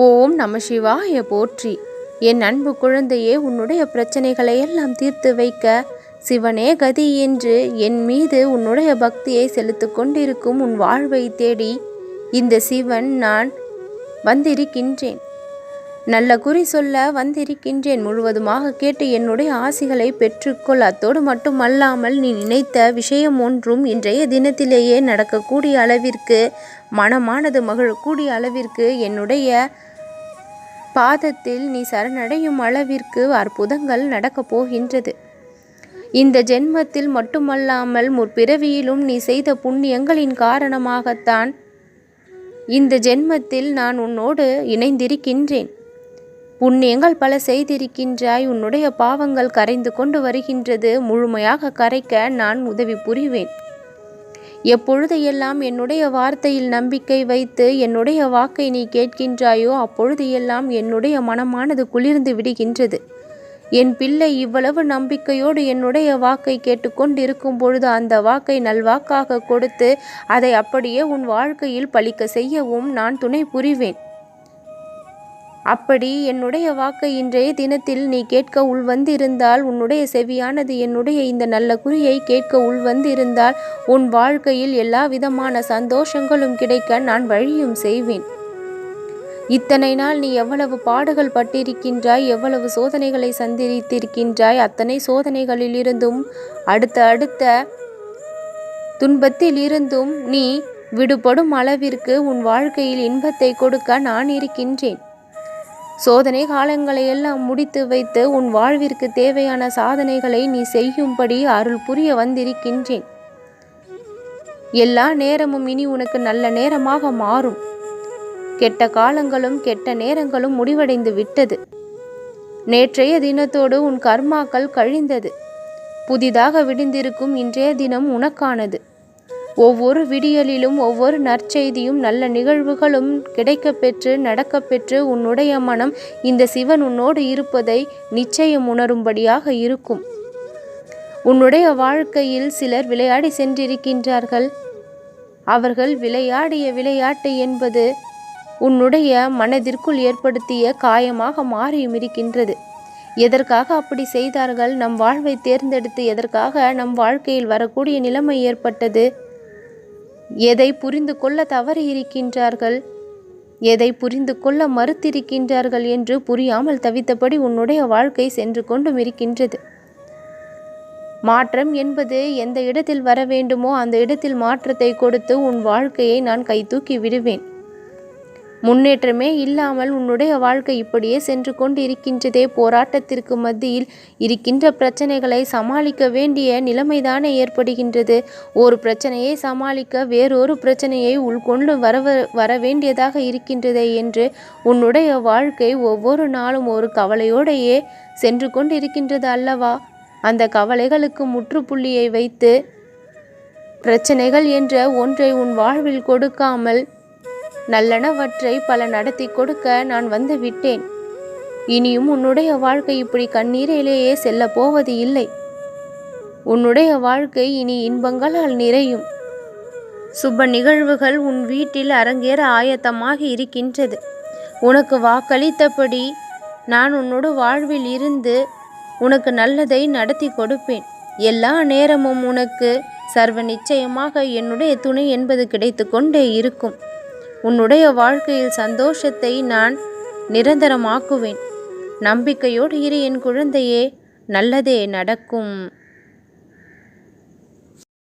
ஓம் நம சிவாய போற்றி. என் அன்பு குழந்தையே, உன்னுடைய பிரச்சனைகளை எல்லாம் தீர்த்து வைக்க சிவனே கதி என்று என் மீது உன்னுடைய பக்தியை செலுத்து கொண்டிருக்கும் உன் வாழ்வை தேடி இந்த சிவன் நான் வந்திருக்கின்றேன். நல்ல குறி சொல்ல வந்திருக்கின்றேன். முழுவதுமாக கேட்டு என்னுடைய ஆசிகளை பெற்றுக்கொள். அத்தோடு மட்டுமல்லாமல் நீ நினைத்த விஷயம் ஒன்றும் இன்றைய தினத்திலேயே நடக்கக்கூடிய அளவிற்கு, மனமானது மகிழக்கூடிய அளவிற்கு, என்னுடைய பாதத்தில் நீ சரணடையும் அளவிற்கு அற்புதங்கள் நடக்கப் போகின்றது. இந்த ஜென்மத்தில் மட்டுமல்லாமல் முற்பிறவியிலும் நீ செய்த புண்ணியங்களின் காரணமாகத்தான் இந்த ஜென்மத்தில் நான் உன்னோடு இணைந்திருக்கின்றேன். புண்ணியங்கள் பல செய்திருக்கின்றாய். உன்னுடைய பாவங்கள் கரைந்து கொண்டு வருகின்றது. முழுமையாக கரைக்க நான் உதவி புரிவேன். எப்பொழுதையெல்லாம் என்னுடைய வார்த்தையில் நம்பிக்கை வைத்து என்னுடைய வாக்கை நீ கேட்கின்றாயோ அப்பொழுது எல்லாம் என்னுடைய மனமானது குளிர்ந்து விடுகின்றது. என் பிள்ளை இவ்வளவு நம்பிக்கையோடு என்னுடைய வாக்கை கேட்டுக்கொண்டிருக்கும் பொழுது அந்த வாக்கை நல்வாக்காக கொடுத்து அதை அப்படியே உன் வாழ்க்கையில் பலிக்க செய்யவும் நான் துணை புரிவேன். அப்படி என்னுடைய வாக்கை இன்றைய தினத்தில் நீ கேட்க உள்வந்திருந்தால், உன்னுடைய செவியானது என்னுடைய இந்த நல்ல குறியை கேட்க உள்வந்திருந்தால், உன் வாழ்க்கையில் எல்லா விதமான சந்தோஷங்களும் கிடைக்க நான் வழியும் செய்வேன். இத்தனை நாள் நீ எவ்வளவு பாடுகள் பட்டிருக்கின்றாய், எவ்வளவு சோதனைகளை சந்தித்திருக்கின்றாய். அத்தனை சோதனைகளிலிருந்தும் அடுத்த துன்பத்தில் இருந்தும் நீ விடுபடும் அளவிற்கு உன் வாழ்க்கையில் இன்பத்தை கொடுக்க நான் இருக்கின்றேன். சோதனை காலங்களை எல்லாம் முடித்து வைத்து உன் வாழ்விற்கு தேவையான சாதனைகளை நீ செய்யும்படி அருள் புரிய வந்திருக்கின்றேன். எல்லா நேரமும் இனி உனக்கு நல்ல நேரமாக மாறும். கெட்ட காலங்களும் கெட்ட நேரங்களும் முடிவடைந்து விட்டது. நேற்றைய தினத்தோடு உன் கர்மாக்கள் கழிந்தது. புதிதாக விடிந்திருக்கும் இன்றைய தினம் உனக்கானது. ஒவ்வொரு விடியலிலும் ஒவ்வொரு நற்செய்தியும் நல்ல நிகழ்வுகளும் கிடைக்கப்பெற்று நடக்கப்பெற்று உன்னுடைய மனம் இந்த சிவன் உன்னோடு இருப்பதை நிச்சயம் உணரும்படியாக இருக்கும். உன்னுடைய வாழ்க்கையில் சிலர் விளையாடி சென்றிருக்கின்றார்கள். அவர்கள் விளையாடிய விளையாட்டு என்பது உன்னுடைய மனதிற்குள் ஏற்படுத்திய காயமாக மாறியும் இருக்கின்றது. எதற்காக அப்படி செய்தார்கள்? நம் வாழ்வை தேர்ந்தெடுத்து எதற்காக நம் வாழ்க்கையில் வரக்கூடிய நிலைமை ஏற்பட்டது? எதை புரிந்து கொள்ள தவறி இருக்கின்றார்கள், எதை புரிந்து கொள்ள மறுத்திருக்கின்றார்கள் என்று புரியாமல் தவித்தபடி உன்னுடைய வாழ்க்கை சென்று கொண்டும் இருக்கின்றது. மாற்றம் என்பது எந்த இடத்தில் வர வேண்டுமோ அந்த இடத்தில் மாற்றத்தை கொடுத்து உன் வாழ்க்கையை நான் கைதூக்கி விடுவேன். முன்னேற்றமே இல்லாமல் உன்னுடைய வாழ்க்கை இப்படியே சென்று கொண்டு இருக்கின்றதே. போராட்டத்திற்கு மத்தியில் இருக்கின்ற பிரச்சனைகளை சமாளிக்க வேண்டிய நிலைமைதானே ஏற்படுகின்றது. ஒரு பிரச்சனையை சமாளிக்க வேறொரு பிரச்சனையை உள்கொண்டு வர வேண்டியதாக இருக்கின்றதே என்று உன்னுடைய வாழ்க்கை ஒவ்வொரு நாளும் ஒரு கவலையோடையே சென்று கொண்டு இருக்கின்றது அல்லவா? அந்த கவலைகளுக்கு முற்றுப்புள்ளியை வைத்து பிரச்சனைகள் என்ற ஒன்றை உன் வாழ்வில் கொடுக்காமல் நல்லனவற்றை பல நடத்தி கொடுக்க நான் வந்து விட்டேன். இனியும் உன்னுடைய வாழ்க்கை இப்படி கண்ணீரிலேயே செல்ல போவது இல்லை. உன்னுடைய வாழ்க்கை இனி இன்பங்களால் நிறையும். சுப நிகழ்வுகள் உன் வீட்டில் அரங்கேற ஆயத்தமாக இருக்கின்றது. உனக்கு வாக்களித்தபடி நான் உன்னோட வாழ்வில் இருந்து உனக்கு நல்லதை நடத்தி கொடுப்பேன். எல்லா நேரமும் உனக்கு சர்வ நிச்சயமாக என்னுடைய துணை என்பது கிடைத்து கொண்டே இருக்கும். உன்னுடைய வாழ்க்கையில் சந்தோஷத்தை நான் நிரந்தரமாக்குவேன். நம்பிக்கையோடு இரு என் குழந்தையே, நல்லதே நடக்கும்.